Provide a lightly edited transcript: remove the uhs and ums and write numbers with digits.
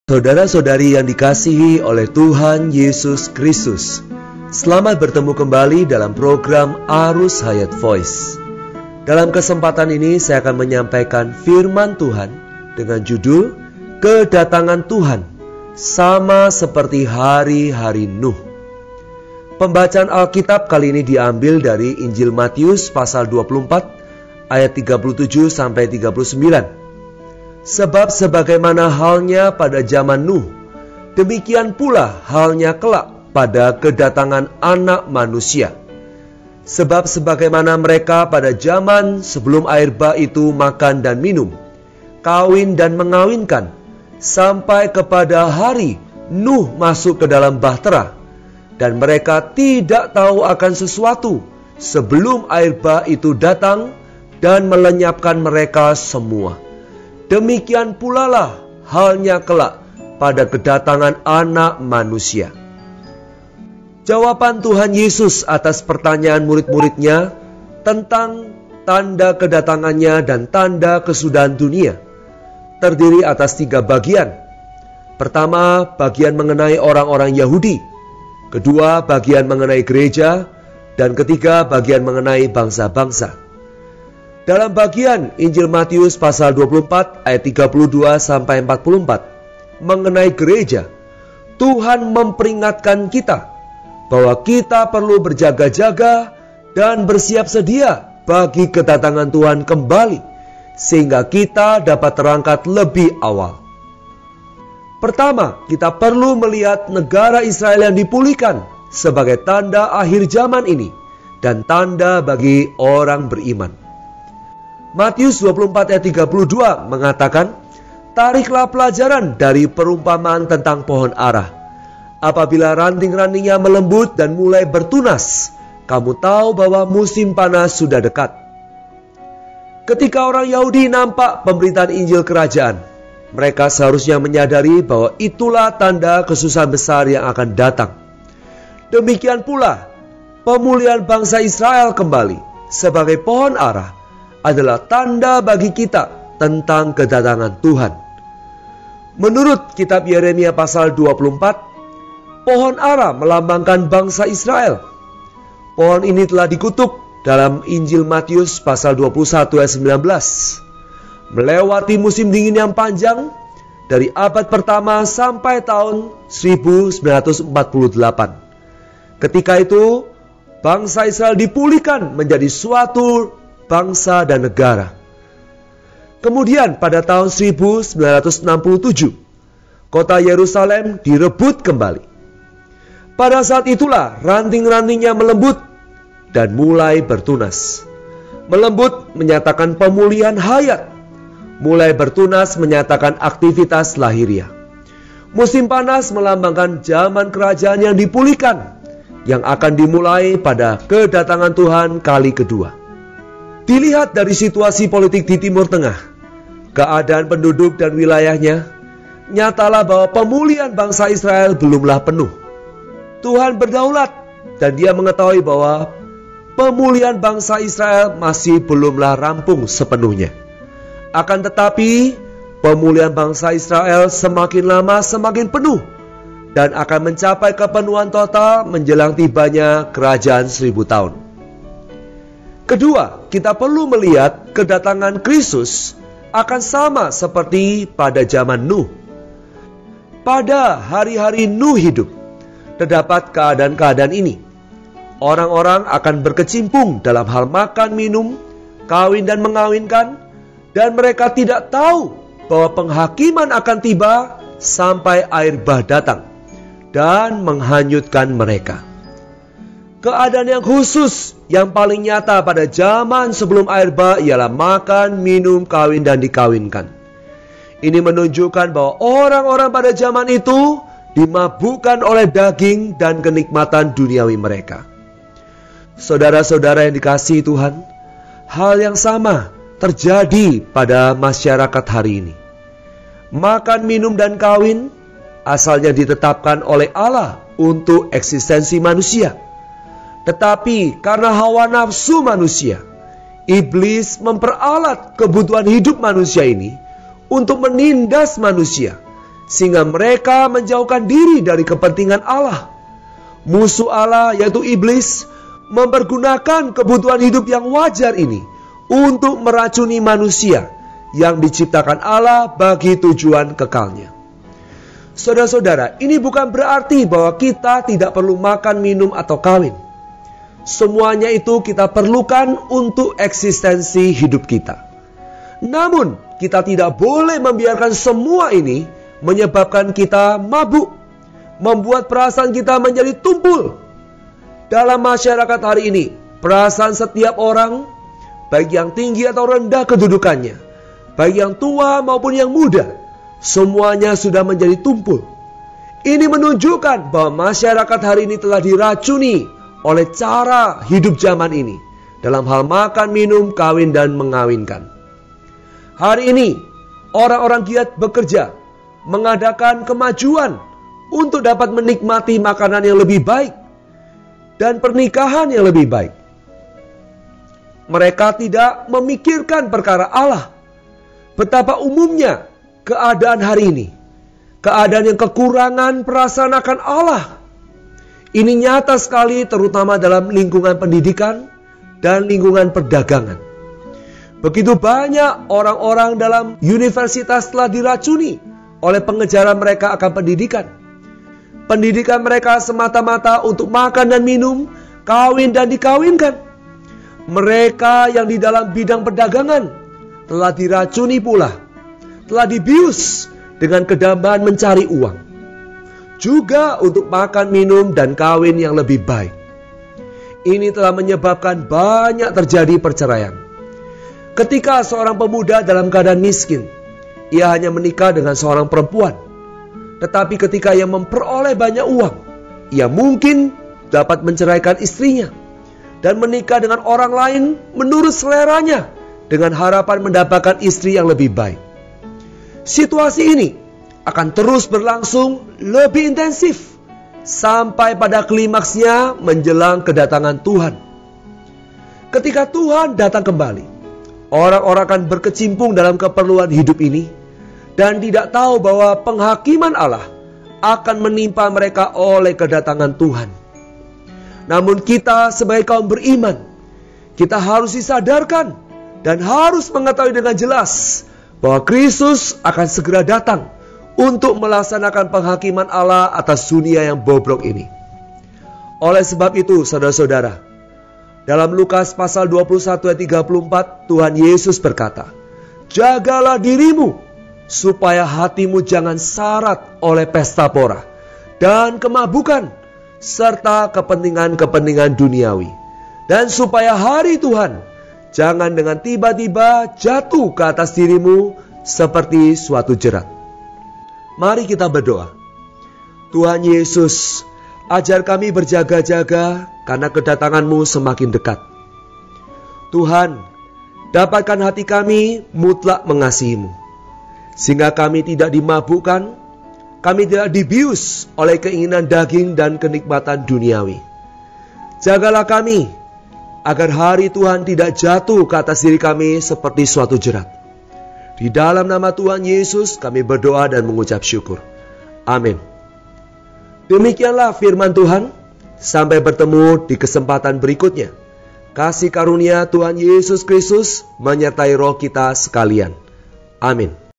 Saudara-saudari yang dikasihi oleh Tuhan Yesus Kristus, selamat bertemu kembali dalam program Arus Hayat Voice. Dalam kesempatan ini saya akan menyampaikan firman Tuhan dengan judul Kedatangan Tuhan, sama seperti hari-hari Nuh. Pembacaan Alkitab kali ini diambil dari Injil Matius pasal 24 ayat 37 sampai 39. Sebab sebagaimana halnya pada zaman Nuh, demikian pula halnya kelak pada kedatangan Anak Manusia. Sebab sebagaimana mereka pada zaman sebelum air bah itu makan dan minum, kawin dan mengawinkan, sampai kepada hari Nuh masuk ke dalam bahtera, dan mereka tidak tahu akan sesuatu sebelum air bah itu datang dan melenyapkan mereka semua. Demikian pula lah halnya kelak pada kedatangan Anak Manusia. Jawaban Tuhan Yesus atas pertanyaan murid-muridnya tentang tanda kedatangannya dan tanda kesudahan dunia terdiri atas 3 bagian. Pertama, bagian mengenai orang-orang Yahudi. Kedua, bagian mengenai gereja. Dan ketiga, bagian mengenai bangsa-bangsa. Dalam bagian Injil Matius pasal 24 ayat 32 sampai 44 mengenai gereja, Tuhan memperingatkan kita bahwa kita perlu berjaga-jaga dan bersiap sedia bagi kedatangan Tuhan kembali, sehingga kita dapat terangkat lebih awal. Pertama, kita perlu melihat negara Israel yang dipulihkan sebagai tanda akhir zaman ini dan tanda bagi orang beriman. Matius 24 ayat 32 mengatakan, "Tariklah pelajaran dari perumpamaan tentang pohon ara. Apabila ranting-rantingnya melembut dan mulai bertunas, kamu tahu bahwa musim panas sudah dekat." Ketika orang Yahudi nampak pemberitaan Injil kerajaan, mereka seharusnya menyadari bahwa itulah tanda kesusahan besar yang akan datang. Demikian pula, pemulihan bangsa Israel kembali sebagai pohon ara adalah tanda bagi kita tentang kedatangan Tuhan. Menurut kitab Yeremia pasal 24, pohon ara melambangkan bangsa Israel. Pohon ini telah dikutuk dalam Injil Matius pasal 21 ayat 19. Melewati musim dingin yang panjang dari abad pertama sampai tahun 1948. Ketika itu, bangsa Israel dipulihkan menjadi suatu bangsa dan negara. Kemudian pada tahun 1967, kota Yerusalem direbut kembali. Pada saat itulah ranting-rantingnya melembut dan mulai bertunas. Melembut menyatakan pemulihan hayat, mulai bertunas menyatakan aktivitas lahiriah. Musim panas melambangkan zaman kerajaan yang dipulihkan, yang akan dimulai pada kedatangan Tuhan kali kedua. Dilihat dari situasi politik di Timur Tengah, keadaan penduduk dan wilayahnya, nyatalah bahwa pemulihan bangsa Israel belumlah penuh. Tuhan berdaulat dan Dia mengetahui bahwa pemulihan bangsa Israel masih belumlah rampung sepenuhnya. Akan tetapi, pemulihan bangsa Israel semakin lama semakin penuh dan akan mencapai kepenuhan total menjelang tibanya kerajaan 1000 tahun. Kedua, kita perlu melihat kedatangan Kristus akan sama seperti pada zaman Nuh. Pada hari-hari Nuh hidup, terdapat keadaan-keadaan ini. Orang-orang akan berkecimpung dalam hal makan, minum, kawin dan mengawinkan, dan mereka tidak tahu bahwa penghakiman akan tiba sampai air bah datang dan menghanyutkan mereka. Keadaan yang khusus yang paling nyata pada zaman sebelum air bah ialah makan, minum, kawin, dan dikawinkan. Ini menunjukkan bahwa orang-orang pada zaman itu dimabukkan oleh daging dan kenikmatan duniawi mereka. Saudara-saudara yang dikasihi Tuhan, hal yang sama terjadi pada masyarakat hari ini. Makan, minum, dan kawin asalnya ditetapkan oleh Allah untuk eksistensi manusia. Tetapi karena hawa nafsu manusia, iblis memperalat kebutuhan hidup manusia ini untuk menindas manusia sehingga mereka menjauhkan diri dari kepentingan Allah. Musuh Allah yaitu iblis mempergunakan kebutuhan hidup yang wajar ini untuk meracuni manusia yang diciptakan Allah bagi tujuan kekalnya. Saudara-saudara, ini bukan berarti bahwa kita tidak perlu makan, minum, atau kawin. Semuanya itu kita perlukan untuk eksistensi hidup kita. Namun, kita tidak boleh membiarkan semua ini menyebabkan kita mabuk, membuat perasaan kita menjadi tumpul. Dalam masyarakat hari ini, perasaan setiap orang, baik yang tinggi atau rendah kedudukannya, baik yang tua maupun yang muda, semuanya sudah menjadi tumpul. Ini menunjukkan bahwa masyarakat hari ini telah diracuni oleh cara hidup zaman ini dalam hal makan, minum, kawin, dan mengawinkan. Hari ini, orang-orang giat bekerja, mengadakan kemajuan untuk dapat menikmati makanan yang lebih baik dan pernikahan yang lebih baik. Mereka tidak memikirkan perkara Allah. Betapa umumnya keadaan hari ini, keadaan yang kekurangan perasaan akan Allah. Ini nyata sekali terutama dalam lingkungan pendidikan dan lingkungan perdagangan. Begitu banyak orang-orang dalam universitas telah diracuni oleh pengejaran mereka akan pendidikan. Pendidikan mereka semata-mata untuk makan dan minum, kawin dan dikawinkan. Mereka yang di dalam bidang perdagangan telah diracuni pula, telah dibius dengan kedambaan mencari uang. Juga untuk makan, minum, dan kawin yang lebih baik. Ini telah menyebabkan banyak terjadi perceraian. Ketika seorang pemuda dalam keadaan miskin, ia hanya menikah dengan seorang perempuan. Tetapi ketika ia memperoleh banyak uang, ia mungkin dapat menceraikan istrinya dan menikah dengan orang lain menurut seleranya dengan harapan mendapatkan istri yang lebih baik. Situasi ini akan terus berlangsung lebih intensif sampai pada klimaksnya menjelang kedatangan Tuhan. Ketika Tuhan datang kembali, orang-orang akan berkecimpung dalam keperluan hidup ini dan tidak tahu bahwa penghakiman Allah akan menimpa mereka oleh kedatangan Tuhan. Namun kita sebagai kaum beriman, kita harus disadarkan dan harus mengetahui dengan jelas bahwa Kristus akan segera datang untuk melaksanakan penghakiman Allah atas dunia yang bobrok ini. Oleh sebab itu, saudara-saudara, dalam Lukas pasal 21 ayat 34, Tuhan Yesus berkata, "Jagalah dirimu, supaya hatimu jangan syarat oleh pesta pora dan kemabukan, serta kepentingan-kepentingan duniawi. Dan supaya hari Tuhan jangan dengan tiba-tiba jatuh ke atas dirimu seperti suatu jerat." Mari kita berdoa. Tuhan Yesus, ajar kami berjaga-jaga karena kedatangan-Mu semakin dekat. Tuhan, dapatkan hati kami mutlak mengasihi-Mu, sehingga kami tidak dimabukkan, kami tidak dibius oleh keinginan daging dan kenikmatan duniawi. Jagalah kami, agar hari Tuhan tidak jatuh ke atas diri kami seperti suatu jerat. Di dalam nama Tuhan Yesus kami berdoa dan mengucap syukur. Amin. Demikianlah firman Tuhan. Sampai bertemu di kesempatan berikutnya. Kasih karunia Tuhan Yesus Kristus menyertai roh kita sekalian. Amin.